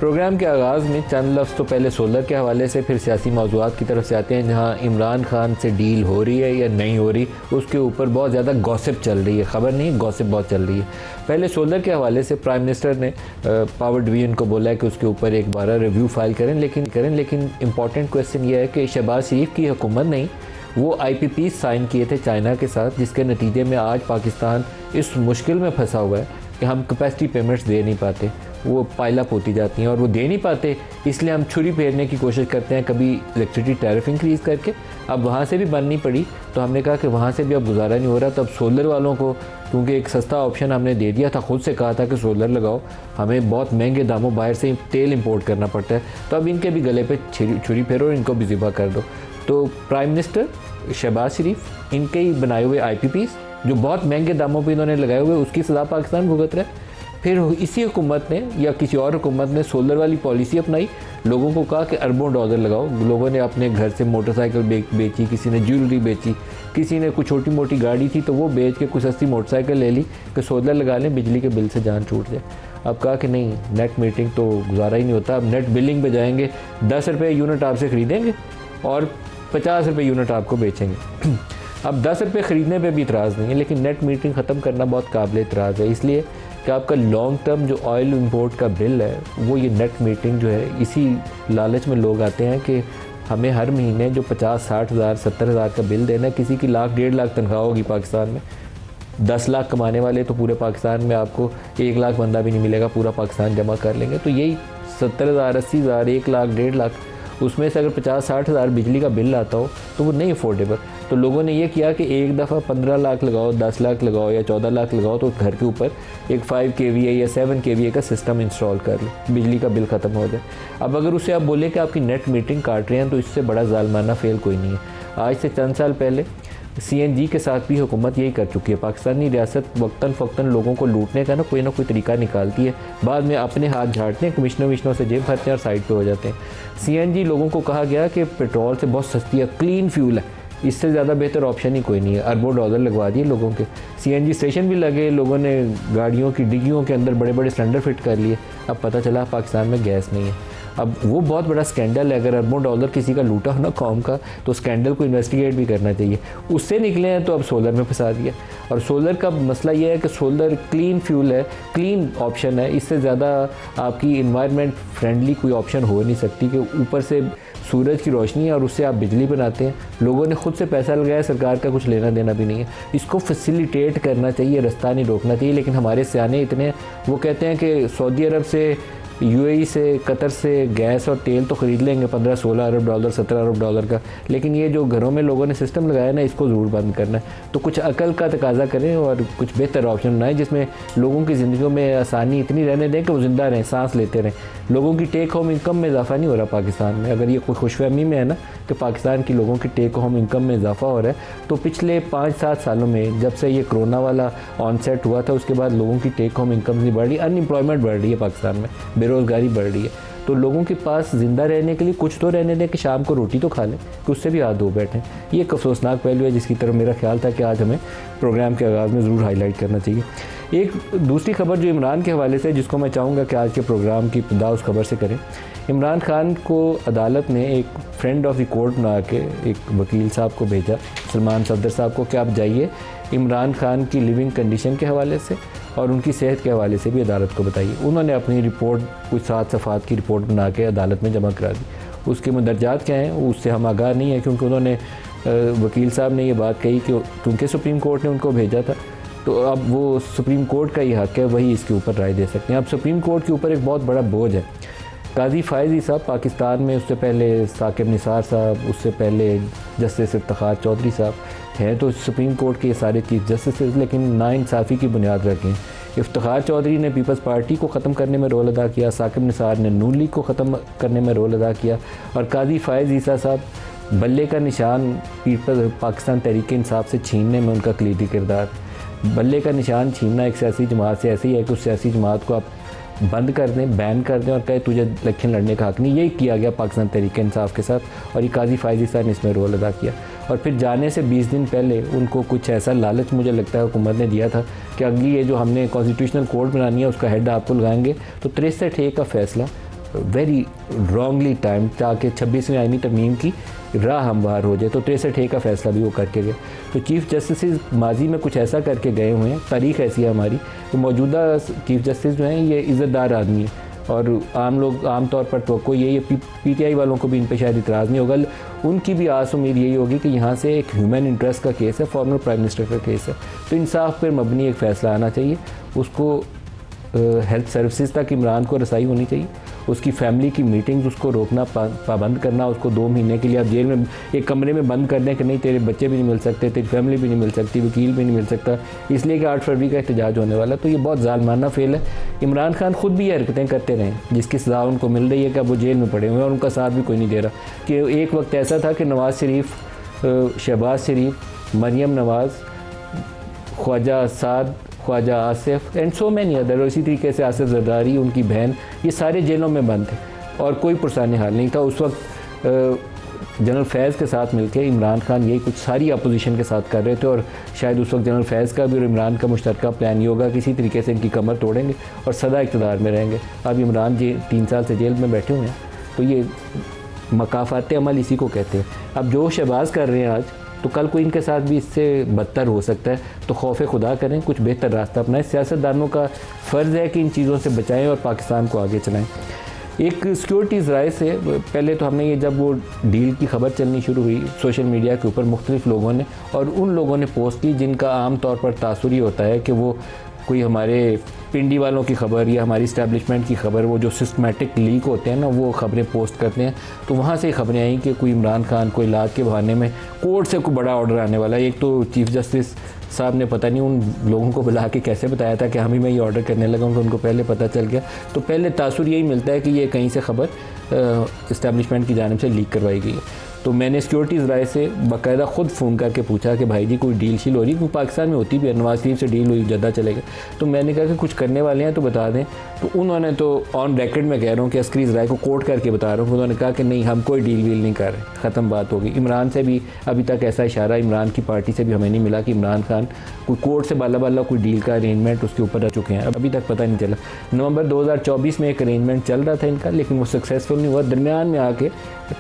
Programme के आगाज़ में चंद लफ्ज़ तो पहले सोलर के हवाले से, फिर सियासी मौज़ूआत की तरफ से आते हैं जहां इमरान खान से डील हो रही है या नहीं हो रही, उसके ऊपर बहुत ज़्यादा गॉसिप चल रही है। ख़बर नहीं, गॉसिप बहुत चल रही है। पहले सोलर के हवाले से प्राइम मिनिस्टर ने पावर डिवीज़न को बोला है कि उसके ऊपर एक बार रिव्यू फाइल करें, लेकिन इंपॉर्टेंट क्वेश्चन ये है कि शहबाज शरीफ की हुकूमत नहीं, वो IPP साइन किए थे चाइना के साथ, जिसके नतीजे में आज पाकिस्तान इस मुश्किल में फंसा हुआ है कि हम कैपेसिटी पेमेंट्स दे नहीं पाते, वो पाइल अप होती जाती हैं और वो दे नहीं पाते, इसलिए हम छुरी फेरने की कोशिश करते हैं, कभी इलेक्ट्रिसिटी टैरिफ इंक्रीज़ करके। अब वहाँ से भी बननी पड़ी तो हमने कहा कि वहाँ से भी अब गुजारा नहीं हो रहा, तो अब सोलर वालों को क्योंकि एक सस्ता ऑप्शन हमने दे दिया था, खुद से कहा था कि सोलर लगाओ, हमें बहुत महंगे दामों बाहर से तेल इंपोर्ट करना पड़ता है, तो अब इनके भी गले पे छुरी फेरो और इनको भी ज़िबा कर दो। तो प्राइम मिनिस्टर शहबाज शरीफ इनके ही बनाए हुए IPPs जो बहुत महंगे दामों पे इन्होंने लगाए हुए, उसकी सज़ा पाकिस्तान भुगत रहा है। फिर इसी हुकूमत ने या किसी और हुकूमत ने सोलर वाली पॉलिसी अपनाई, लोगों को कहा कि अरबों डॉलर लगाओ। लोगों ने अपने घर से मोटरसाइकिल बेची, किसी ने ज्वेलरी बेची, किसी ने कुछ छोटी मोटी गाड़ी थी तो वो बेच के कुछ सस्ती मोटरसाइकिल ले ली कि सोलर लगा लें, बिजली के बिल से जान छूट जाए। अब कहा कि नहीं, नेट मीटिंग तो गुजारा ही नहीं होता, अब नेट बिलिंग पे जाएंगे, 10 रुपये यूनिट आपसे ख़रीदेंगे और 50 रुपये यूनिट आपको बेचेंगे। अब 10 रुपये ख़रीदने पे भी इतराज़ नहीं है, लेकिन नेट मीटिंग ख़त्म करना बहुत काबिल इतराज़ है, इसलिए कि आपका लॉन्ग टर्म जो ऑयल इंपोर्ट का बिल है वो ये नेट मीटिंग जो है, इसी लालच में लोग आते हैं कि हमें हर महीने जो 50-60 हज़ार 70 हज़ार का बिल देना है। किसी की 1.5 लाख तनख्वाह होगी पाकिस्तान में, 10 लाख कमाने वाले तो पूरे पाकिस्तान में आपको 1 लाख बंदा भी नहीं मिलेगा, पूरा पाकिस्तान जमा कर लेंगे। तो यही 70 हज़ार 80 हज़ार 1 लाख 1.5 लाख, उसमें से अगर 50-60 हज़ार बिजली का बिल आता हो तो वो नहीं अफोर्डेबल। तो लोगों ने ये किया कि एक दफ़ा 15 लाख लगाओ, 10 लाख लगाओ या 14 लाख लगाओ, तो घर के ऊपर एक 5 kVA या 7 kVA का सिस्टम इंस्टॉल कर लो, बिजली का बिल ख़त्म हो जाए। अब अगर उसे आप बोले कि आपकी नेट मीटिंग काट रहे हैं तो इससे बड़ा जालमाना फेल कोई नहीं है। आज से चंद साल पहले CNG के साथ भी हुकूमत यही कर चुकी है। पाकिस्तानी रियासत वक्तन फ़क्तन लोगों को लूटने का ना कोई तरीका निकालती है, बाद में अपने हाथ झाड़ते हैं, कमिश्नरों से जेब भरते हैं और साइड पे हो जाते हैं। CNG लोगों को कहा गया कि पेट्रोल से बहुत सस्ती है, क्लीन फ्यूल है, इससे ज़्यादा बेहतर ऑप्शन ही कोई नहीं है। अरबों डॉलर लगवा दिए लोगों के, CNG स्टेशन भी लगे, लोगों ने गाड़ियों की डिग्गियों के अंदर बड़े बड़े सिलेंडर फिट कर लिए। अब पता चला पाकिस्तान में गैस नहीं है। अब वो बहुत बड़ा स्कैंडल है, अगर अरबों डॉलर किसी का लूटा हो ना कौम का, तो स्कैंडल को इन्वेस्टिगेट भी करना चाहिए। उससे निकले हैं तो अब सोलर में फंसा दिया। और सोलर का मसला ये है कि सोलर क्लीन फ्यूल है, क्लीन ऑप्शन है, इससे ज़्यादा आपकी इन्वायरमेंट फ्रेंडली कोई ऑप्शन हो नहीं सकती कि ऊपर से सूरज की रोशनी है और उससे आप बिजली बनाते हैं। लोगों ने खुद से पैसा लगाया, सरकार का कुछ लेना देना भी नहीं है। इसको फैसिलिटेट करना चाहिए, रास्ता नहीं रोकना चाहिए। लेकिन हमारे सियाने इतने, वो कहते हैं कि सऊदी अरब से, UAE से, कतर से गैस और तेल तो ख़रीद लेंगे 15-16 अरब डॉलर 17 अरब डॉलर का, लेकिन ये जो घरों में लोगों ने सिस्टम लगाया ना, इसको ज़रूर बंद करना है। तो कुछ अकल का तकाजा करें और कुछ बेहतर ऑप्शन बनाएं जिसमें लोगों की ज़िंदगियों में आसानी इतनी रहने दें कि वो ज़िंदा रहें, सांस लेते रहें। लोगों की टेक होम इनकम में इजाफा नहीं हो रहा पाकिस्तान में। अगर ये कोई खुशफहमी में है ना कि पाकिस्तान की लोगों की टेक होम इनकम में इजाफा हो रहा है, तो पिछले 5-7 सालों में जब से ये कोरोना वाला ऑनसेट हुआ था उसके बाद लोगों की टेक होम इनकम नहीं बढ़ रही, अनएम्प्लॉयमेंट बढ़ रही है पाकिस्तान में, बेरोज़गारी बढ़ रही है। तो लोगों के पास ज़िंदा रहने के लिए कुछ तो रहने दें कि शाम को रोटी तो खा लें, कि उससे भी हाथ धो बैठें। ये एक अफसोसनाक पहलू है जिसकी तरफ मेरा ख्याल था कि आज हमें प्रोग्राम के आगाज़ में ज़रूर हाईलाइट करना चाहिए। एक दूसरी खबर जो इमरान के हवाले से, जिसको मैं चाहूँगा कि आज के प्रोग्राम की इब्तिदा उस खबर से करें। इमरान खान को अदालत ने एक फ्रेंड ऑफ द कोर्ट बना के एक वकील साहब को भेजा, सलमान सफदर साहब को, कि आप जाइए इमरान खान की लिविंग कंडीशन के हवाले से और उनकी सेहत के हवाले से भी अदालत को बताइए। उन्होंने अपनी रिपोर्ट कुछ 7 सफ़ात की रिपोर्ट बना के अदालत में जमा करा दी। उसके मुंदरजात क्या हैं उससे हम आगाह नहीं है, क्योंकि उन्होंने वकील साहब ने ये बात कही कि क्योंकि सुप्रीम कोर्ट ने उनको भेजा था तो अब वो सुप्रीम कोर्ट का ही हक़ है, वही इसके ऊपर राय दे सकते हैं। अब सुप्रीम कोर्ट के ऊपर एक बहुत बड़ा बोझ है। काजी फ़ायज़ी साहब पाकिस्तान में, उससे पहले साकिब निसार साहब, उससे पहले जस्टिस इफ्तिखार चौधरी साहब हैं तो सुप्रीम कोर्ट के सारे चीफ जस्टिस, लेकिन नाइंसाफ़ी की बुनियाद रखें। इफ्तिखार चौधरी ने पीपल्स पार्टी को ख़त्म करने में रोल अदा किया, साकिब निसार ने नून लीग को ख़त्म करने में रोल अदा किया, और काजी फ़ायज़ साहब बल्ले का निशान पाकिस्तान तहरीक इंसाफ से छीनने में उनका कलीदी किरदार। बल्ले का निशान छीनना एक सियासी जमात से ऐसे ही है कि उस सियासी जमात को आप बंद कर दें, बैन कर दें और कहे तुझे इलेक्शन लड़ने का हक़ नहीं। यही किया गया पाकिस्तान तहरीक इंसाफ के साथ, और ये काजी फ़ायज़ी साहब ने इसमें रोल अदा किया। और फिर जाने से 20 दिन पहले उनको कुछ ऐसा लालच मुझे लगता है हुकूमत ने दिया था कि अगली ये जो हमने कॉन्स्टिट्यूशनल कोर्ट बनानी है उसका हेड आपको लगाएंगे, तो 63A का फ़ैसला वेरी रॉन्गली टाइम, ताकि 26वीं आईनी तरमीम की राह हमवार हो जाए। तो 63A का फ़ैसला भी वो करके गए। तो चीफ़ जस्टिस माजी में कुछ ऐसा करके गए हुए हैं, तारीख़ ऐसी है हमारी, तो मौजूदा चीफ़ जस्टिस जो हैं ये इज़्ज़तदार आदमी है, और आम लोग आम तौर पर तो कोई यही PTI वालों को भी इन पर शायद इतराज़ नहीं होगा। उनकी भी आस उम्मीद यही होगी कि यहाँ से एक ह्यूमन इंटरेस्ट का केस है, फॉर्मर प्राइम मिनिस्टर का केस है, तो इंसाफ पर मबनी एक फ़ैसला आना चाहिए। उसको हेल्थ सर्विसेज तक इमरान को रसाई होनी चाहिए, उसकी फैमिली की मीटिंग्स उसको रोकना, पाबंद करना, उसको 2 महीने के लिए आप जेल में एक कमरे में बंद कर दें कि नहीं तेरे बच्चे भी नहीं मिल सकते, तेरी फैमिली भी नहीं मिल सकती, वकील भी नहीं मिल सकता, इसलिए कि 8 फरवरी का एहतजाज होने वाला। तो ये बहुत ज़ालिमाना फेल है। इमरान खान खुद भी ये हरकतें करते रहे, जिसकी सज़ा उनको मिल रही है कि अब वो जेल में पड़े हुए हैं और उनका साथ भी कोई नहीं दे रहा। कि एक वक्त ऐसा था कि Nawaz Sharif, Shehbaz Sharif, Maryam Nawaz, Khawaja Saad, Khawaja Asif and so many other, और इसी तरीके से आसिफ जरदारी, उनकी बहन, ये सारे जेलों में बंद थे और कोई पुरसाने हाल नहीं था। उस वक्त जनरल फैज़ के साथ मिलकर इमरान खान यही कुछ सारी अपोजिशन के साथ कर रहे थे, और शायद उस वक्त जनरल फैज़ का भी और इमरान का मुश्तरका प्लान ये होगा किसी तरीके से इनकी कमर तोड़ेंगे और सदा इक़्तिदार में रहेंगे। अब इमरान 3 साल से जेल में बैठे हुए हैं, तो ये मकाफ़ात अमल इसी को कहते हैं। अब जो शहबाज कर रहे हैं आज, तो कल को इनके साथ भी इससे बदतर हो सकता है। तो खौफ खुदा करें, कुछ बेहतर रास्ता अपनाएं। सियासतदानों का फ़र्ज़ है कि इन चीज़ों से बचाएं और पाकिस्तान को आगे चलाएं। एक सिक्योरिटीज़ राय से पहले तो हमने ये, जब वो डील की खबर चलनी शुरू हुई सोशल मीडिया के ऊपर, मुख्तलिफ़ लोगों ने और उन लोगों ने पोस्ट की जिनका आम तौर पर तासुर ये होता है कि वो कोई हमारे पिंडी वालों की खबर या हमारी इस्टेब्लिशमेंट की खबर, वो जो सिस्टमेटिक लीक होते हैं ना, वो ख़बरें पोस्ट करते हैं। तो वहाँ से खबरें आई कि कोई इमरान खान को इलाज के बहाने में कोर्ट से कोई बड़ा ऑर्डर आने वाला है। एक तो चीफ़ जस्टिस साहब ने पता नहीं उन लोगों को बुला के कैसे बताया था कि हम ही मैं ये ऑर्डर करने लगा हूँ, उनको पहले पता चल गया। तो पहले तासुर यही मिलता है कि ये कहीं से खबर इस्टेब्लिशमेंट की जानिब से लीक करवाई गई है। तो मैंने सिक्योरिटीज़ राय से बाकायदा ख़ुद फ़ोन करके पूछा कि भाई जी कोई डील शील हो रही है, क्योंकि पाकिस्तान में होती भी है, नवाज़ शरीफ से डील हुई, जद्दा चले गए। तो मैंने कहा कि कुछ करने वाले हैं तो बता दें। तो उन्होंने, तो ऑन रिकॉर्ड में कह रहा हूँ कि अस्करीज़ राय को कोट करके बता रहा हूँ, उन्होंने कहा कि नहीं हम कोई डील वील नहीं कर रहे, ख़त्म बात होगी। इमरान से भी अभी तक ऐसा इशारा इमरान की पार्टी से भी हमें नहीं मिला कि इमरान खान कोई कोर्ट से बाला कोई डील का अरेंजमेंट उसके ऊपर रह चुके हैं, अभी तक पता नहीं चला। नवंबर 2024 में एक अरेंजमेंट चल रहा था इनका, लेकिन वो सक्सेसफुल नहीं हुआ, दरमियान में आके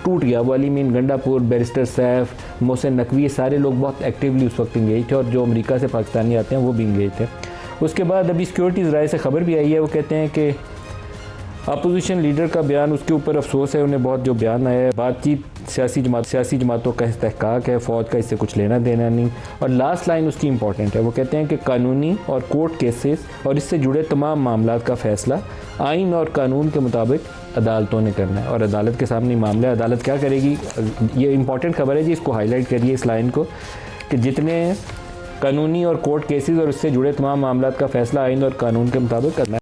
टूट गया। वो अली मीन गंडापुर, बैरिस्टर सैफ, मोहसिन नकवी, सारे लोग बहुत एक्टिवली उस वक्त इंगेज थे, और जो अमेरिका से पाकिस्तानी आते हैं वो भी इंगेज थे। उसके बाद अभी सिक्योरिटीज़ राय से खबर भी आई है, वो कहते हैं कि अपोजिशन लीडर का बयान, उसके ऊपर अफसोस है उन्हें बहुत, जो बयान आया है, बातचीत सियासी जमातों का इस्तेहकाक है, फ़ौज का इससे कुछ लेना देना नहीं। और लास्ट लाइन उसकी इंपॉर्टेंट है, वो कहते हैं कि कानूनी और कोर्ट केसेस और इससे जुड़े तमाम मामला का फ़ैसला आइन और कानून के मुताबिक अदालतों ने करना है, और अदालत के सामने मामला है, अदालत क्या करेगी। ये इंपॉर्टेंट खबर है जी, इसको हाईलाइट करिए इस लाइन को, कि जितने कानूनी और कोर्ट केसेस और इससे जुड़े तमाम मामला का फ़ैसला आइन और कानून के मुताबिक करना है।